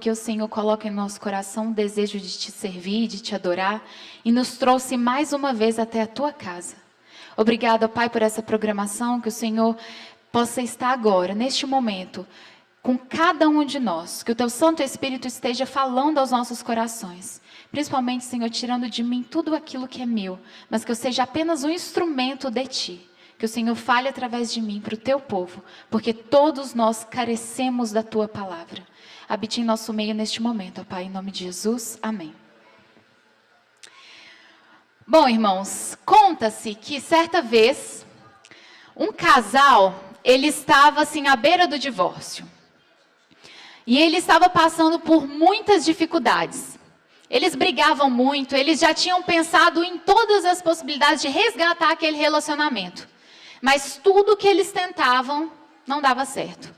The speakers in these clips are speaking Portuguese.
que o Senhor coloca em nosso coração o desejo de te servir, de te adorar, e nos trouxe mais uma vez até a tua casa. Obrigada, Pai, por essa programação, que o Senhor possa estar agora, neste momento, com cada um de nós, que o teu Santo Espírito esteja falando aos nossos corações. Principalmente, Senhor, tirando de mim tudo aquilo que é meu, mas que eu seja apenas um instrumento de Ti. Que o Senhor fale através de mim para o teu povo, porque todos nós carecemos da tua palavra. Habite em nosso meio neste momento, ó Pai, em nome de Jesus, amém. Bom, irmãos, conta-se que certa vez, um casal, ele estava assim à beira do divórcio. E ele estava passando por muitas dificuldades. Eles brigavam muito, eles já tinham pensado em todas as possibilidades de resgatar aquele relacionamento. Mas tudo que eles tentavam não dava certo.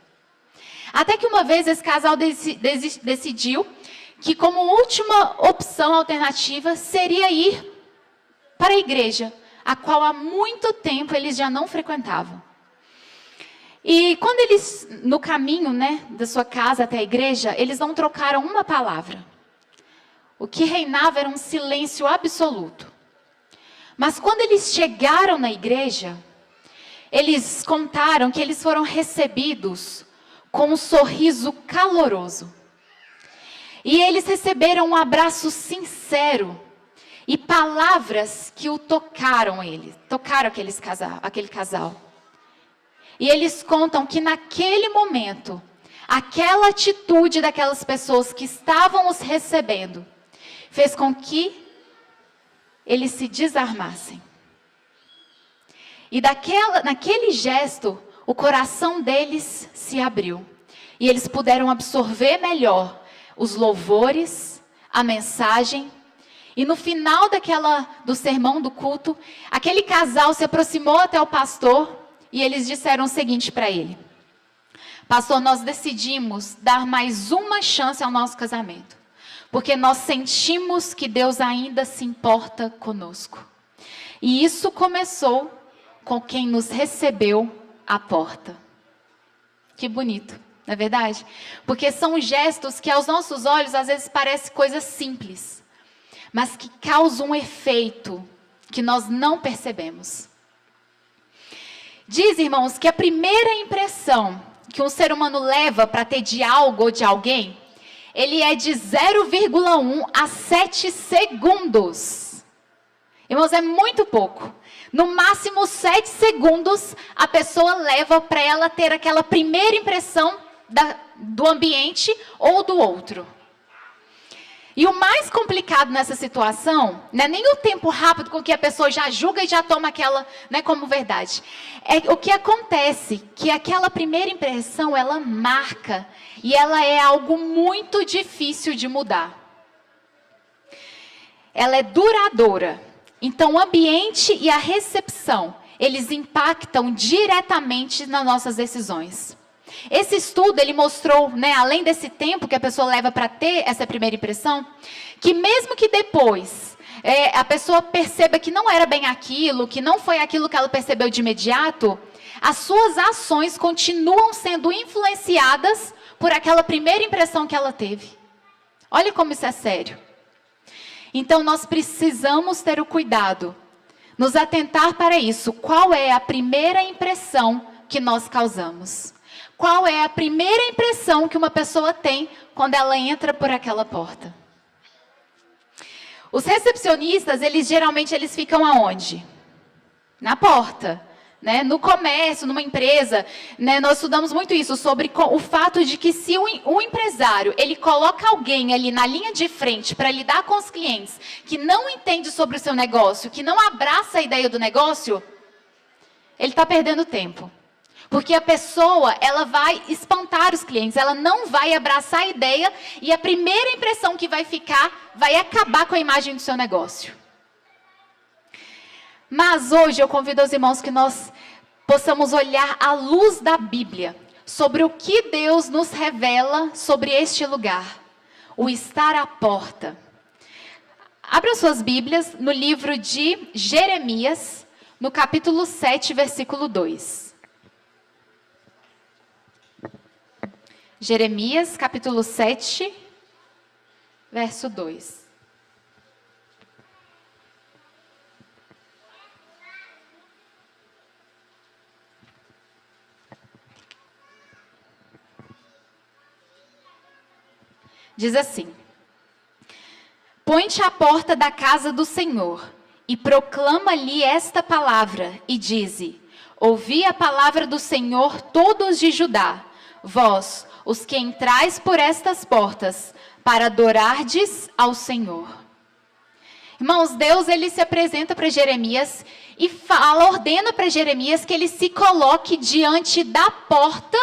Até que uma vez esse casal decidiu que como última opção alternativa seria ir para a igreja, a qual há muito tempo eles já não frequentavam. E quando eles, no caminho, da sua casa até a igreja, eles não trocaram uma palavra. O que reinava era um silêncio absoluto. Mas quando eles chegaram na igreja, eles contaram que eles foram recebidos com um sorriso caloroso. E eles receberam um abraço sincero e palavras que tocaram aquele casal. E eles contam que naquele momento, aquela atitude daquelas pessoas que estavam os recebendo, fez com que eles se desarmassem. E naquele gesto, o coração deles se abriu. E eles puderam absorver melhor os louvores, a mensagem. E no final do sermão, do culto, aquele casal se aproximou até o pastor e eles disseram o seguinte para ele: pastor, nós decidimos dar mais uma chance ao nosso casamento, porque nós sentimos que Deus ainda se importa conosco. E isso começou com quem nos recebeu à porta. Que bonito, não é verdade? Porque são gestos que aos nossos olhos às vezes parecem coisas simples, mas que causam um efeito que nós não percebemos. Diz, irmãos, que a primeira impressão que um ser humano leva para ter de algo ou de alguém, ele é de 0,1 a 7 segundos. Irmãos, é muito pouco. No máximo 7 segundos, a pessoa leva para ela ter aquela primeira impressão do ambiente ou do outro. E o mais complicado nessa situação, não é nem o tempo rápido com que a pessoa já julga e já toma aquela como verdade. É o que acontece, que aquela primeira impressão, ela marca e ela é algo muito difícil de mudar. Ela é duradoura. Então, o ambiente e a recepção, eles impactam diretamente nas nossas decisões. Esse estudo, ele mostrou, além desse tempo que a pessoa leva para ter essa primeira impressão, que mesmo que depois a pessoa perceba que não era bem aquilo, que não foi aquilo que ela percebeu de imediato, as suas ações continuam sendo influenciadas por aquela primeira impressão que ela teve. Olha como isso é sério. Então, nós precisamos ter o cuidado, nos atentar para isso. Qual é a primeira impressão que nós causamos? Qual é a primeira impressão que uma pessoa tem quando ela entra por aquela porta? Os recepcionistas, geralmente ficam aonde? Na porta. No comércio, numa empresa, nós estudamos muito isso, sobre o fato de que se o empresário, ele coloca alguém ali na linha de frente para lidar com os clientes, que não entende sobre o seu negócio, que não abraça a ideia do negócio, ele está perdendo tempo. Porque a pessoa, ela vai espantar os clientes, ela não vai abraçar a ideia e a primeira impressão que vai ficar, vai acabar com a imagem do seu negócio. Mas hoje eu convido os irmãos que nós possamos olhar à luz da Bíblia sobre o que Deus nos revela sobre este lugar, o estar à porta. Abra suas Bíblias no livro de Jeremias, no capítulo 7, versículo 2. Jeremias, capítulo 7, verso 2. Diz assim: põe-te à porta da casa do Senhor, e proclama-lhe esta palavra, e dize: ouvi a palavra do Senhor, todos de Judá, vós, os que entrais por estas portas, para adorardes ao Senhor. Irmãos, Deus, ele se apresenta para Jeremias e ordena para Jeremias que ele se coloque diante da porta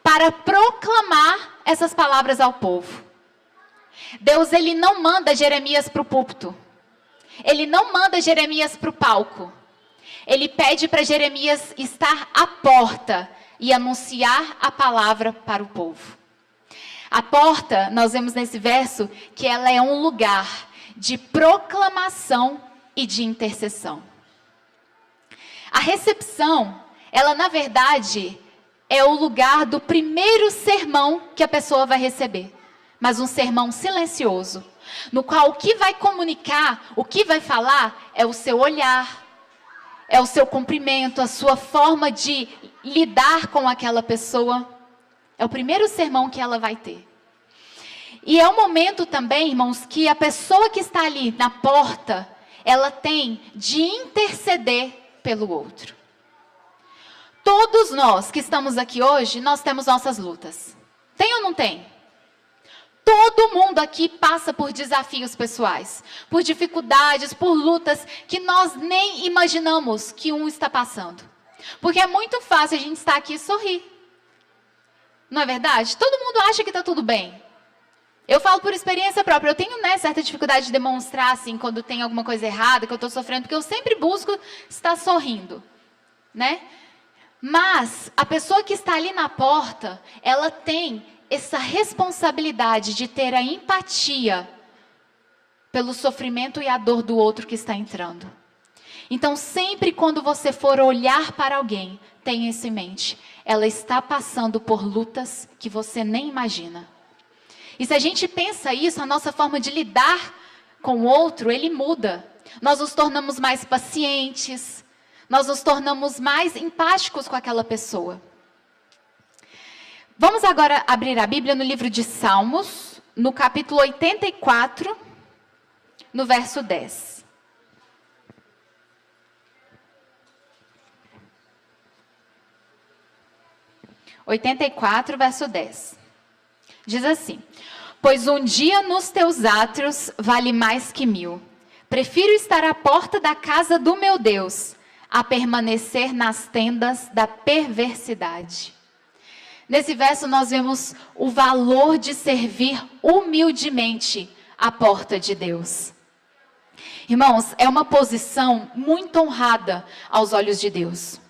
para proclamar essas palavras ao povo. Deus, ele não manda Jeremias para o púlpito. Ele não manda Jeremias para o palco. Ele pede para Jeremias estar à porta e anunciar a palavra para o povo. A porta, nós vemos nesse verso, que ela é um lugar de proclamação e de intercessão. A recepção, ela na verdade é o lugar do primeiro sermão que a pessoa vai receber. Mas um sermão silencioso, no qual o que vai comunicar, o que vai falar, é o seu olhar, é o seu cumprimento, a sua forma de lidar com aquela pessoa. É o primeiro sermão que ela vai ter. E é um momento também, irmãos, que a pessoa que está ali na porta, ela tem de interceder pelo outro. Todos nós que estamos aqui hoje, nós temos nossas lutas. Tem ou não tem? Todo mundo aqui passa por desafios pessoais, por dificuldades, por lutas que nós nem imaginamos que um está passando. Porque é muito fácil a gente estar aqui e sorrir. Não é verdade? Todo mundo acha que está tudo bem. Eu falo por experiência própria, eu tenho certa dificuldade de demonstrar assim, quando tem alguma coisa errada, que eu estou sofrendo, porque eu sempre busco estar sorrindo, né? Mas a pessoa que está ali na porta, ela tem essa responsabilidade de ter a empatia pelo sofrimento e a dor do outro que está entrando. Então, sempre quando você for olhar para alguém, tenha isso em mente. Ela está passando por lutas que você nem imagina. E se a gente pensa isso, a nossa forma de lidar com o outro, ele muda. Nós nos tornamos mais pacientes, nós nos tornamos mais empáticos com aquela pessoa. Vamos agora abrir a Bíblia no livro de Salmos, no capítulo 84, no verso 10. Verso 10. Diz assim: pois um dia nos teus átrios vale mais que 1000. Prefiro estar à porta da casa do meu Deus, a permanecer nas tendas da perversidade. Nesse verso nós vemos o valor de servir humildemente à porta de Deus. Irmãos, é uma posição muito honrada aos olhos de Deus.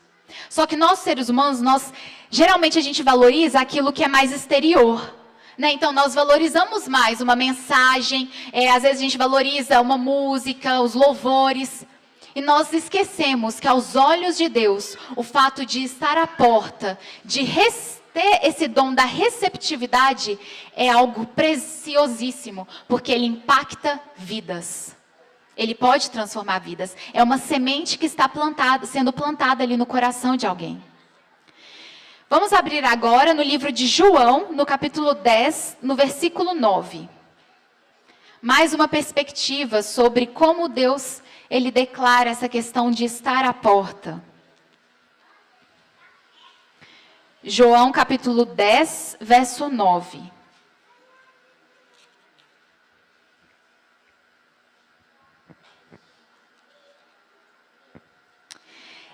Só que nós, seres humanos, geralmente a gente valoriza aquilo que é mais exterior. Né? Então nós valorizamos mais uma mensagem, às vezes a gente valoriza uma música, os louvores. E nós esquecemos que aos olhos de Deus, o fato de estar à porta, de ter esse dom da receptividade, é algo preciosíssimo, porque ele impacta vidas. Ele pode transformar vidas. É uma semente que está sendo plantada ali no coração de alguém. Vamos abrir agora no livro de João, no capítulo 10, no versículo 9. Mais uma perspectiva sobre como Deus, ele declara essa questão de estar à porta. João capítulo 10, verso 9.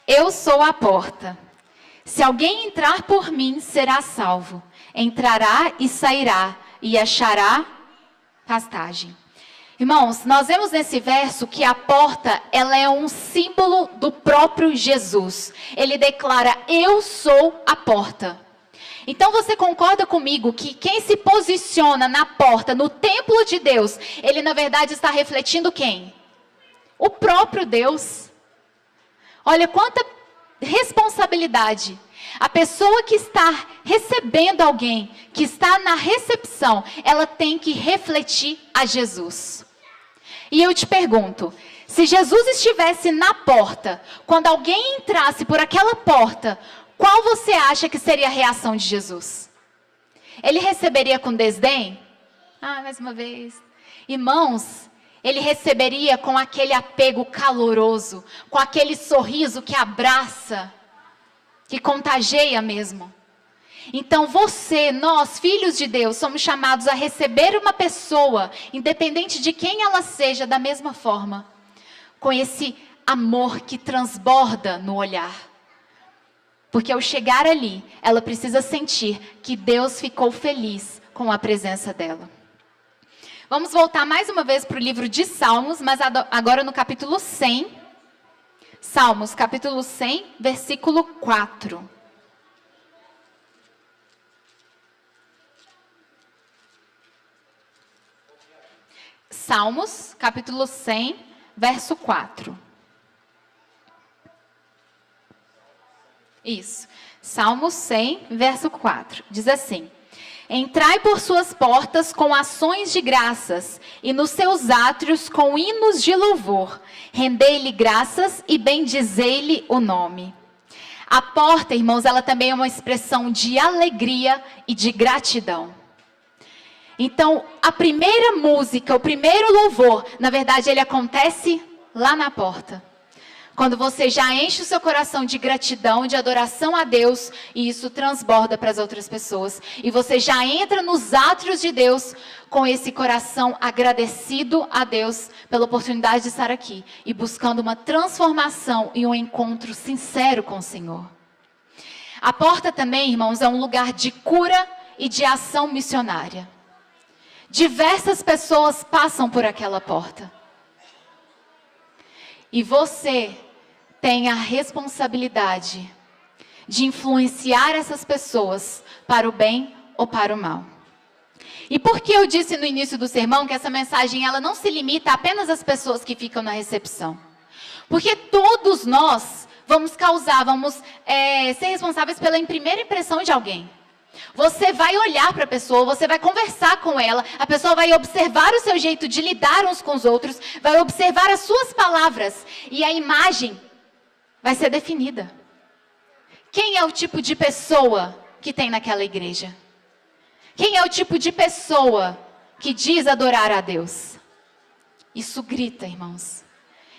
Eu sou a porta. Se alguém entrar por mim, será salvo. Entrará e sairá e achará pastagem. Irmãos, nós vemos nesse verso que a porta, ela é um símbolo do próprio Jesus. Ele declara: eu sou a porta. Então você concorda comigo que quem se posiciona na porta, no templo de Deus, ele na verdade está refletindo quem? O próprio Deus. Olha quanta responsabilidade. A pessoa que está recebendo alguém, que está na recepção, ela tem que refletir a Jesus. E eu te pergunto, se Jesus estivesse na porta, quando alguém entrasse por aquela porta, qual você acha que seria a reação de Jesus? Ele receberia com desdém? Ah, mais uma vez. Irmãos, ele receberia com aquele apego caloroso, com aquele sorriso que abraça, que contagia mesmo. Então nós, filhos de Deus, somos chamados a receber uma pessoa, independente de quem ela seja, da mesma forma, com esse amor que transborda no olhar. Porque ao chegar ali, ela precisa sentir que Deus ficou feliz com a presença dela. Vamos voltar mais uma vez para o livro de Salmos, mas agora no capítulo 100. Salmos, capítulo 100, versículo 4. Salmos, capítulo 100, verso 4. Isso. Salmos 100, verso 4. Diz assim: Entrai por suas portas com ações de graças, e nos seus átrios com hinos de louvor. Rendei-lhe graças e bendizei-lhe o nome. A porta, irmãos, ela também é uma expressão de alegria e de gratidão. Então, a primeira música, o primeiro louvor, na verdade, ele acontece lá na porta. Quando você já enche o seu coração de gratidão, de adoração a Deus, e isso transborda para as outras pessoas. E você já entra nos átrios de Deus com esse coração agradecido a Deus pela oportunidade de estar aqui. E buscando uma transformação e um encontro sincero com o Senhor. A porta também, irmãos, é um lugar de cura e de ação missionária. Diversas pessoas passam por aquela porta. E você tem a responsabilidade de influenciar essas pessoas para o bem ou para o mal. E por que eu disse no início do sermão que essa mensagem ela não se limita apenas às pessoas que ficam na recepção? Porque todos nós vamos ser responsáveis pela primeira impressão de alguém. Você vai olhar para a pessoa, você vai conversar com ela, a pessoa vai observar o seu jeito de lidar uns com os outros, vai observar as suas palavras e a imagem vai ser definida. Quem é o tipo de pessoa que tem naquela igreja? Quem é o tipo de pessoa que diz adorar a Deus? Isso grita, irmãos.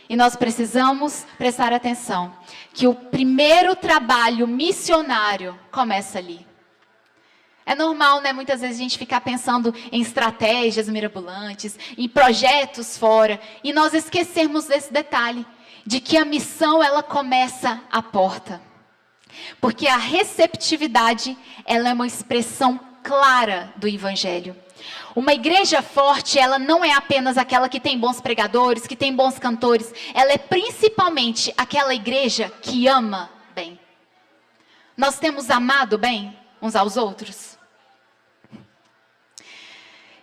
E nós precisamos prestar atenção que o primeiro trabalho missionário começa ali. É normal, né? Muitas vezes a gente ficar pensando em estratégias mirabolantes, em projetos fora, e nós esquecermos desse detalhe, de que a missão ela começa à porta. Porque a receptividade, ela é uma expressão clara do Evangelho. Uma igreja forte, ela não é apenas aquela que tem bons pregadores, que tem bons cantores, ela é principalmente aquela igreja que ama bem. Nós temos amado bem uns aos outros?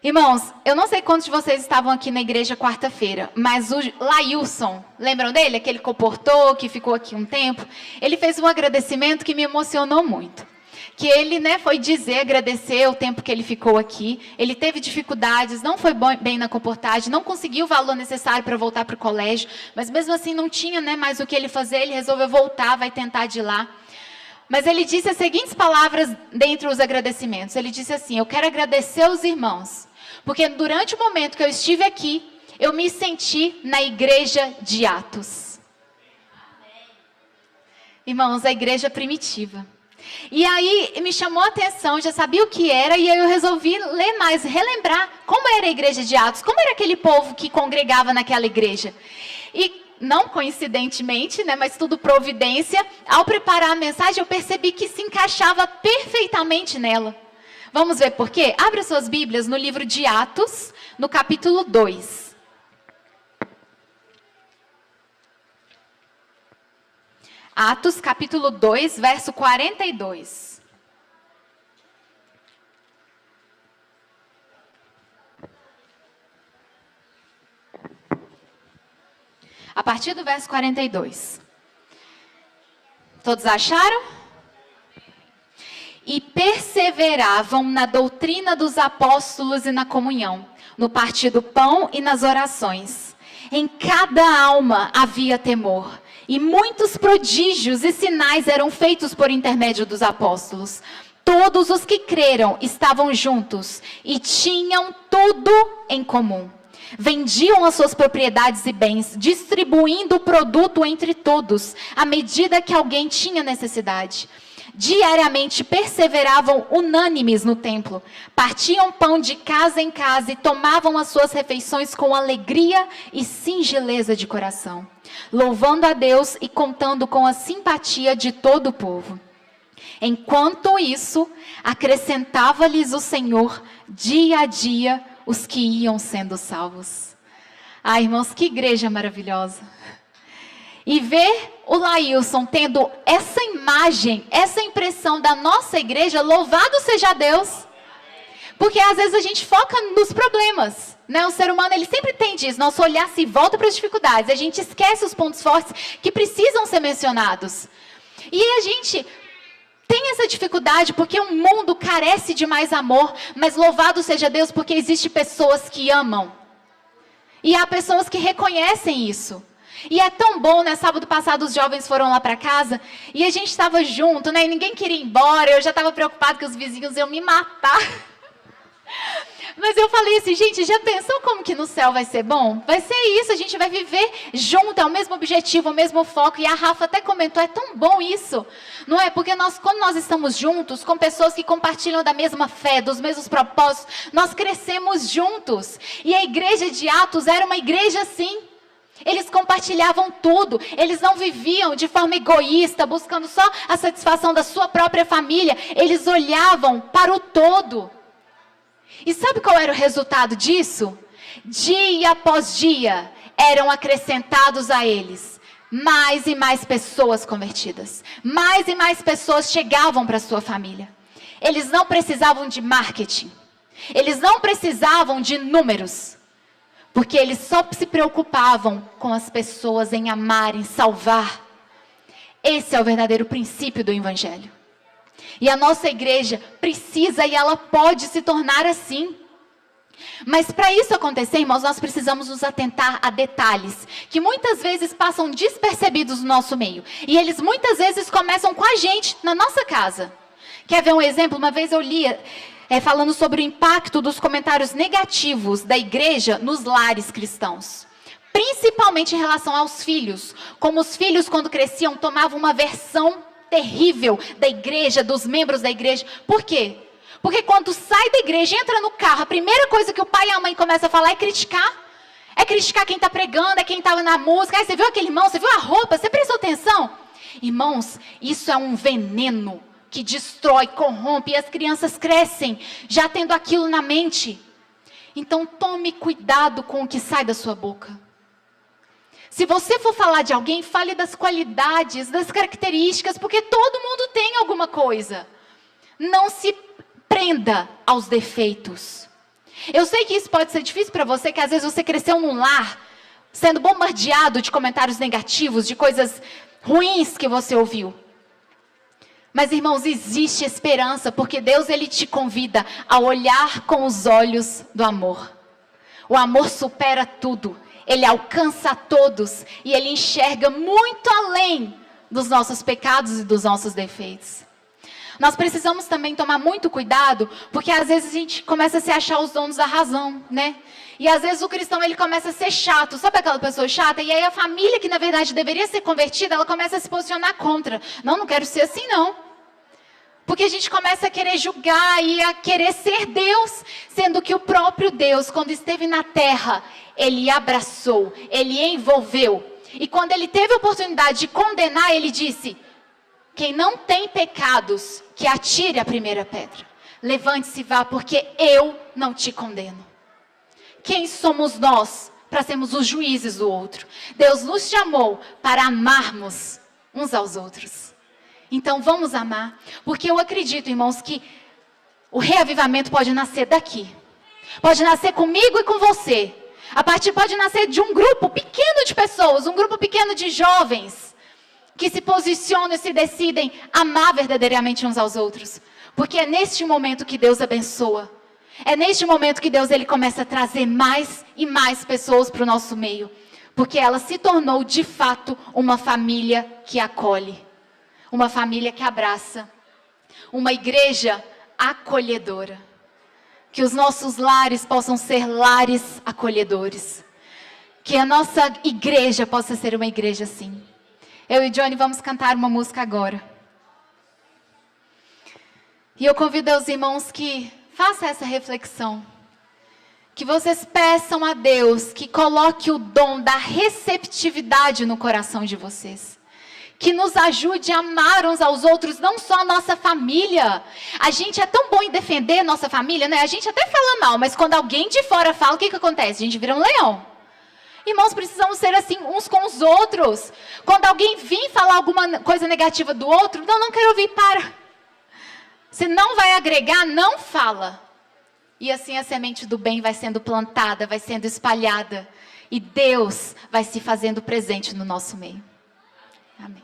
Irmãos, eu não sei quantos de vocês estavam aqui na igreja quarta-feira, mas o Lailson, lembram dele? Aquele comportou, que ficou aqui um tempo. Ele fez um agradecimento que me emocionou muito. Que ele, foi agradecer o tempo que ele ficou aqui. Ele teve dificuldades, não foi bem na comportagem, não conseguiu o valor necessário para voltar para o colégio. Mas mesmo assim não tinha mais o que ele fazer, ele resolveu voltar, vai tentar de lá. Mas ele disse as seguintes palavras dentre os agradecimentos. Ele disse assim: eu quero agradecer os irmãos, porque durante o momento que eu estive aqui, eu me senti na igreja de Atos. Irmãos, a igreja primitiva. E aí me chamou a atenção, já sabia o que era, e aí eu resolvi ler mais, relembrar como era a igreja de Atos, como era aquele povo que congregava naquela igreja. E não coincidentemente, mas tudo providência, ao preparar a mensagem eu percebi que se encaixava perfeitamente nela. Vamos ver por quê? Abra suas Bíblias no livro de Atos, no capítulo 2. Atos, capítulo 2, verso 42. A partir do verso 42. Todos acharam? e perseveravam na doutrina dos apóstolos e na comunhão, no partir do pão e nas orações. Em cada alma havia temor, e muitos prodígios e sinais eram feitos por intermédio dos apóstolos. Todos os que creram estavam juntos e tinham tudo em comum. Vendiam as suas propriedades e bens, distribuindo o produto entre todos, à medida que alguém tinha necessidade. Diariamente perseveravam unânimes no templo, partiam pão de casa em casa e tomavam as suas refeições com alegria e singeleza de coração, louvando a Deus e contando com a simpatia de todo o povo. Enquanto isso, acrescentava-lhes o Senhor dia a dia os que iam sendo salvos. Ah, irmãos, que igreja maravilhosa. E ver o Laílson tendo essa imagem, essa impressão da nossa igreja, louvado seja Deus. Porque às vezes a gente foca nos problemas, né? O ser humano, ele sempre tende isso. Nosso olhar se volta para as dificuldades. A gente esquece os pontos fortes que precisam ser mencionados. E a gente tem essa dificuldade porque o mundo carece de mais amor, mas louvado seja Deus porque existem pessoas que amam. E há pessoas que reconhecem isso. E é tão bom, né? Sábado passado os jovens foram lá para casa e a gente estava junto, né? E ninguém queria ir embora, eu já estava preocupada que os vizinhos iam me matar. Mas eu falei assim, gente, já pensou como que no céu vai ser bom? Vai ser isso, a gente vai viver junto, é o mesmo objetivo, o mesmo foco. E a Rafa até comentou, é tão bom isso, não é? Porque quando nós estamos juntos, com pessoas que compartilham da mesma fé, dos mesmos propósitos, nós crescemos juntos. E a igreja de Atos era uma igreja assim. Eles compartilhavam tudo, eles não viviam de forma egoísta, buscando só a satisfação da sua própria família. Eles olhavam para o todo. E sabe qual era o resultado disso? Dia após dia, eram acrescentados a eles mais e mais pessoas convertidas. Mais e mais pessoas chegavam para a sua família. Eles não precisavam de marketing. Eles não precisavam de números. Porque eles só se preocupavam com as pessoas em amar, em salvar. Esse é o verdadeiro princípio do Evangelho. E a nossa igreja precisa e ela pode se tornar assim. Mas para isso acontecer, irmãos, nós precisamos nos atentar a detalhes que muitas vezes passam despercebidos no nosso meio. E eles muitas vezes começam com a gente, na nossa casa. Quer ver um exemplo? Uma vez eu li falando sobre o impacto dos comentários negativos da igreja nos lares cristãos. Principalmente em relação aos filhos. Como os filhos, quando cresciam, tomavam uma versão terrível da igreja, dos membros da igreja. Por quê? Porque quando sai da igreja, entra no carro, a primeira coisa que o pai e a mãe começam a falar é criticar. É criticar quem está pregando, é quem estava na música. Você viu aquele irmão? Você viu a roupa? Você prestou atenção? Irmãos, isso é um veneno que destrói, corrompe, e as crianças crescem já tendo aquilo na mente. Então tome cuidado com o que sai da sua boca. Se você for falar de alguém, fale das qualidades, das características, porque todo mundo tem alguma coisa. Não se prenda aos defeitos. Eu sei que isso pode ser difícil para você, que às vezes você cresceu num lar, sendo bombardeado de comentários negativos, de coisas ruins que você ouviu. Mas, irmãos, existe esperança, porque Deus, Ele te convida a olhar com os olhos do amor. O amor supera tudo. Ele alcança a todos e Ele enxerga muito além dos nossos pecados e dos nossos defeitos. Nós precisamos também tomar muito cuidado, porque às vezes a gente começa a se achar os donos da razão, né? E às vezes o cristão, ele começa a ser chato, sabe aquela pessoa chata? E aí a família que na verdade deveria ser convertida, ela começa a se posicionar contra. Não quero ser assim não. Porque a gente começa a querer julgar e a querer ser Deus, sendo que o próprio Deus, quando esteve na terra, Ele abraçou, Ele envolveu. E quando Ele teve a oportunidade de condenar, Ele disse: quem não tem pecados, que atire a primeira pedra. Levante-se e vá, porque eu não te condeno. Quem somos nós para sermos os juízes do outro? Deus nos chamou para amarmos uns aos outros. Então vamos amar, porque eu acredito, irmãos, que o reavivamento pode nascer daqui. Pode nascer comigo e com você. Pode nascer de um grupo pequeno de pessoas, um grupo pequeno de jovens, que se posicionam e se decidem amar verdadeiramente uns aos outros. Porque é neste momento que Deus abençoa. É neste momento que Deus ele começa a trazer mais e mais pessoas para o nosso meio. Porque ela se tornou de fato uma família que acolhe. Uma família que abraça. Uma igreja acolhedora. Que os nossos lares possam ser lares acolhedores. Que a nossa igreja possa ser uma igreja assim. Eu e Johnny vamos cantar uma música agora. E eu convido os irmãos que façam essa reflexão. Que vocês peçam a Deus que coloque o dom da receptividade no coração de vocês. Que nos ajude a amar uns aos outros, não só a nossa família. A gente é tão bom em defender a nossa família, né? A gente até fala mal, mas quando alguém de fora fala, o que acontece? A gente vira um leão. Irmãos, precisamos ser assim uns com os outros. Quando alguém vir falar alguma coisa negativa do outro, não quero ouvir, para. Se não vai agregar, não fala. E assim a semente do bem vai sendo plantada, vai sendo espalhada. E Deus vai se fazendo presente no nosso meio. Amém.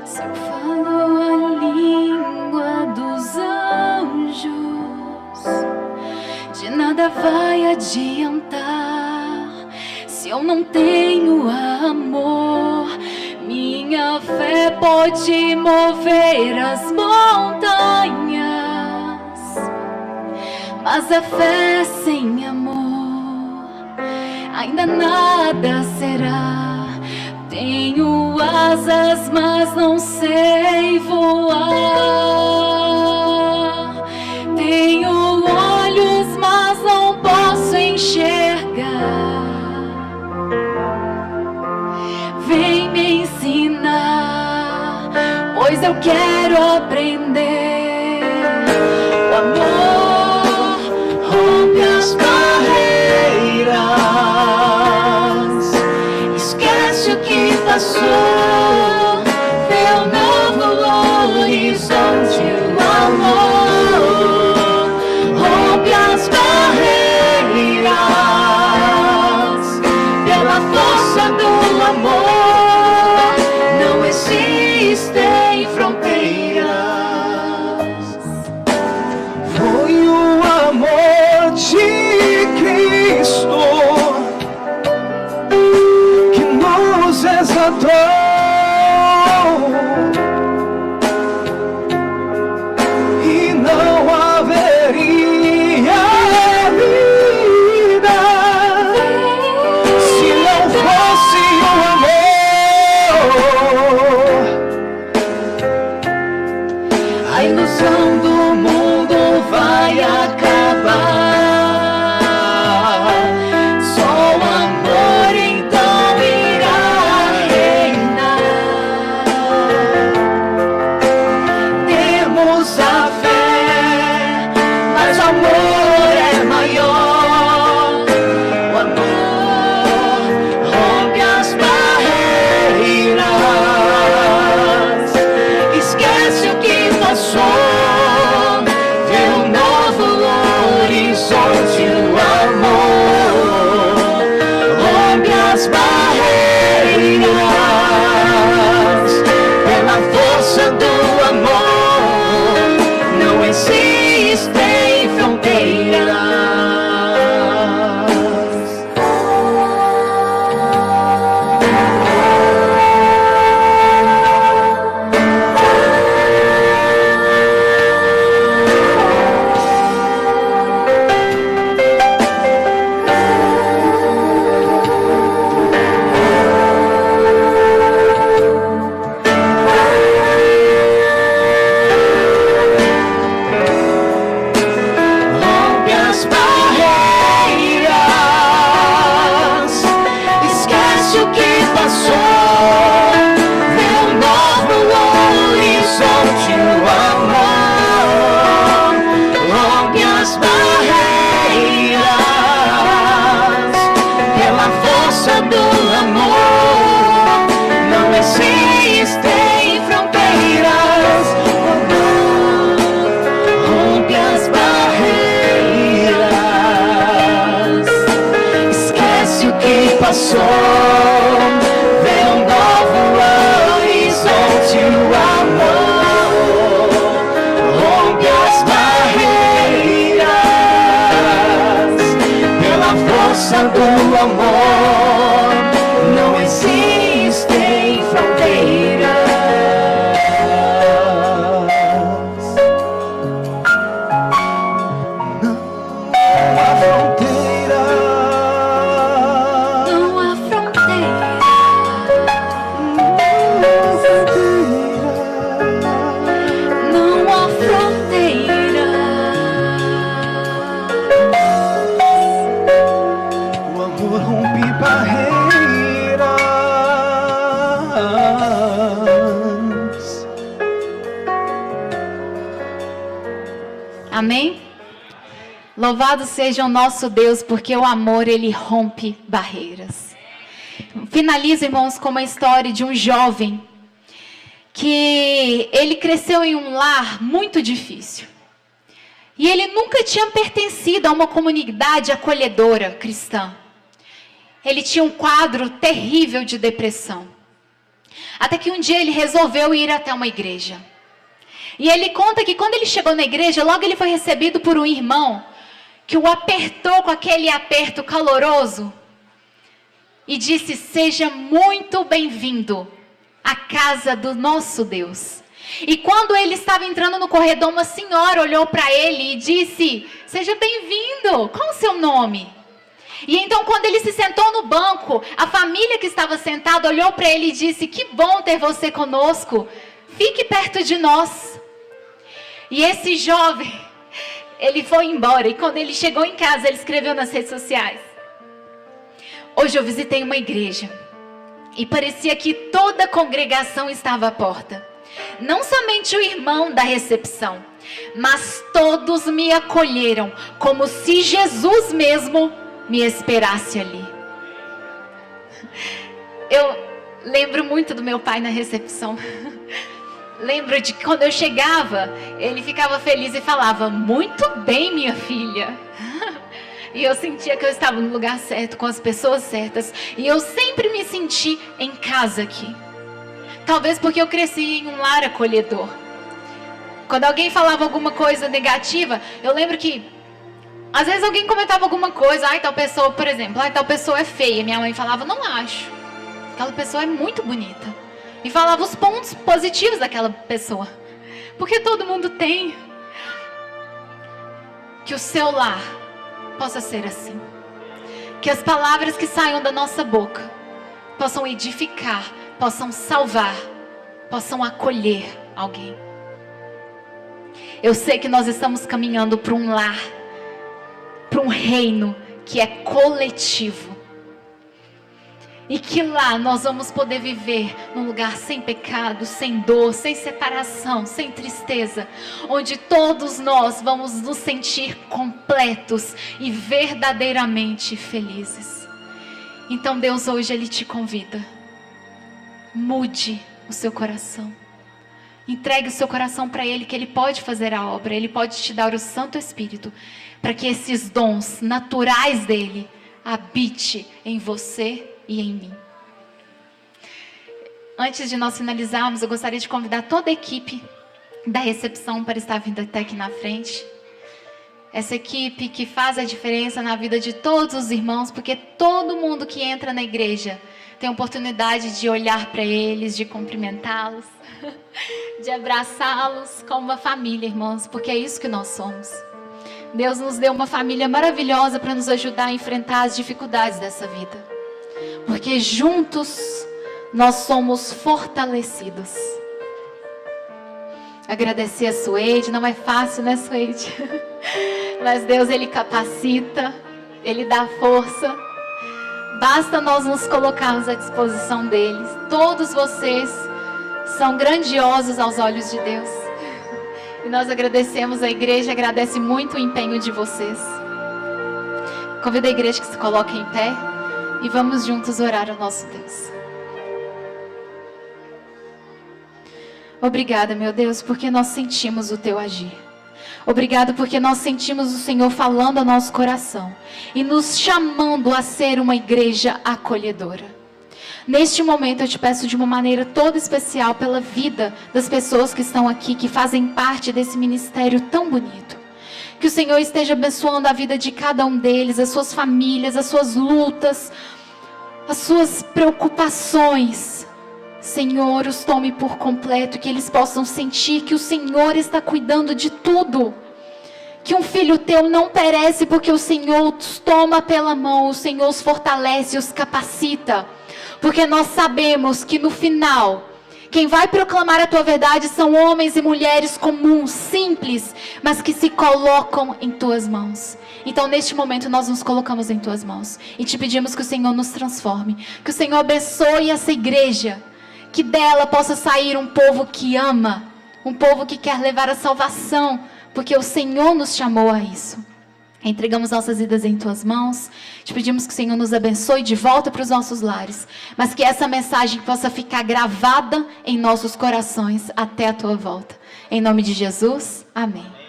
Se eu falo a língua dos anjos, de nada vai adiantar. Se eu não tenho amor, minha fé pode mover as montanhas. Mas a fé sem amor ainda nada será. Tenho asas, mas não sei voar. Tenho olhos, mas não posso enxergar. Vem me ensinar, pois eu quero aprender. O amor rompe as barreiras. Esquece o que passou, vê um novo horizonte. O amor rompe as barreiras. Pela força do amor não existem fronteiras. Foi o amor de Cristo que nos exaltou. E não haveria vida se não fosse o amor. A ilusão do mundo vai acabar. Só o amor então irá reinar. passou, vê um novo horizonte, o amor rompe as barreiras, pela força do amor, não existem fronteiras, o amor rompe as barreiras, esquece o que passou, vê um novo horizonte, o amor rompe as barreiras, pela força do amor, não existem fronteiras. Não há fronteira. Não há fronteira. Não há fronteira. O amor rompe barreiras. Amém? Louvado seja o nosso Deus, porque o amor, ele rompe barreiras. Finalizo, irmãos, com uma história de um jovem que ele cresceu em um lar muito difícil. E ele nunca tinha pertencido a uma comunidade acolhedora cristã. Ele tinha um quadro terrível de depressão. Até que um dia ele resolveu ir até uma igreja. E ele conta que quando ele chegou na igreja, logo ele foi recebido por um irmão que o apertou com aquele aperto caloroso e disse: seja muito bem-vindo à casa do nosso Deus. E quando ele estava entrando no corredor, uma senhora olhou para ele e disse: seja bem-vindo, qual o seu nome? E então quando ele se sentou no banco, a família que estava sentada olhou para ele e disse: que bom ter você conosco, fique perto de nós. E esse jovem, ele foi embora, e quando ele chegou em casa, ele escreveu nas redes sociais: hoje eu visitei uma igreja e parecia que toda a congregação estava à porta. Não somente o irmão da recepção, mas todos me acolheram como se Jesus mesmo me esperasse ali. Eu lembro muito do meu pai na recepção. Lembro de que quando eu chegava, ele ficava feliz e falava: muito bem, minha filha. E eu sentia que eu estava no lugar certo, com as pessoas certas. E eu sempre me senti em casa aqui. Talvez porque eu cresci em um lar acolhedor. Quando alguém falava alguma coisa negativa, eu lembro que às vezes alguém comentava alguma coisa: ai, tal pessoa, por exemplo, ai, tal pessoa é feia. Minha mãe falava: não acho. Aquela pessoa é muito bonita. E falava os pontos positivos daquela pessoa. Porque todo mundo tem. Que o seu lar possa ser assim. Que as palavras que saiam da nossa boca possam edificar, possam salvar, possam acolher alguém. Eu sei que nós estamos caminhando para um lar, para um reino que é coletivo. E que lá nós vamos poder viver num lugar sem pecado, sem dor, sem separação, sem tristeza. Onde todos nós vamos nos sentir completos e verdadeiramente felizes. Então Deus hoje Ele te convida. Mude o seu coração. Entregue o seu coração para Ele, que Ele pode fazer a obra. Ele pode te dar o Santo Espírito, para que esses dons naturais dEle habite em você e em mim. Antes de nós finalizarmos, eu gostaria de convidar toda a equipe da recepção para estar vindo até aqui na frente. Essa equipe que faz a diferença na vida de todos os irmãos, porque todo mundo que entra na igreja tem a oportunidade de olhar para eles, de cumprimentá-los, de abraçá-los como uma família, irmãos, porque é isso que nós somos. Deus nos deu uma família maravilhosa para nos ajudar a enfrentar as dificuldades dessa vida. Porque juntos nós somos fortalecidos. Agradecer a Suede, não é fácil, né, Suede? Mas Deus, Ele capacita, Ele dá força. Basta nós nos colocarmos à disposição deles. Todos vocês são grandiosos aos olhos de Deus. E nós agradecemos, a igreja agradece muito o empenho de vocês. Convido a igreja que se coloque em pé e vamos juntos orar ao nosso Deus. Obrigada, meu Deus, porque nós sentimos o Teu agir. Obrigado porque nós sentimos o Senhor falando ao nosso coração e nos chamando a ser uma igreja acolhedora. Neste momento eu te peço de uma maneira toda especial pela vida das pessoas que estão aqui, que fazem parte desse ministério tão bonito. Que o Senhor esteja abençoando a vida de cada um deles, as suas famílias, as suas lutas, as suas preocupações. Senhor, os tome por completo, que eles possam sentir que o Senhor está cuidando de tudo. Que um filho teu não perece porque o Senhor os toma pela mão, o Senhor os fortalece, os capacita. Porque nós sabemos que no final, quem vai proclamar a tua verdade são homens e mulheres comuns, simples, mas que se colocam em tuas mãos. Então neste momento nós nos colocamos em tuas mãos e te pedimos que o Senhor nos transforme, que o Senhor abençoe essa igreja, que dela possa sair um povo que ama, um povo que quer levar a salvação, porque o Senhor nos chamou a isso. Entregamos nossas vidas em tuas mãos, te pedimos que o Senhor nos abençoe de volta para os nossos lares, mas que essa mensagem possa ficar gravada em nossos corações até a tua volta. Em nome de Jesus, amém.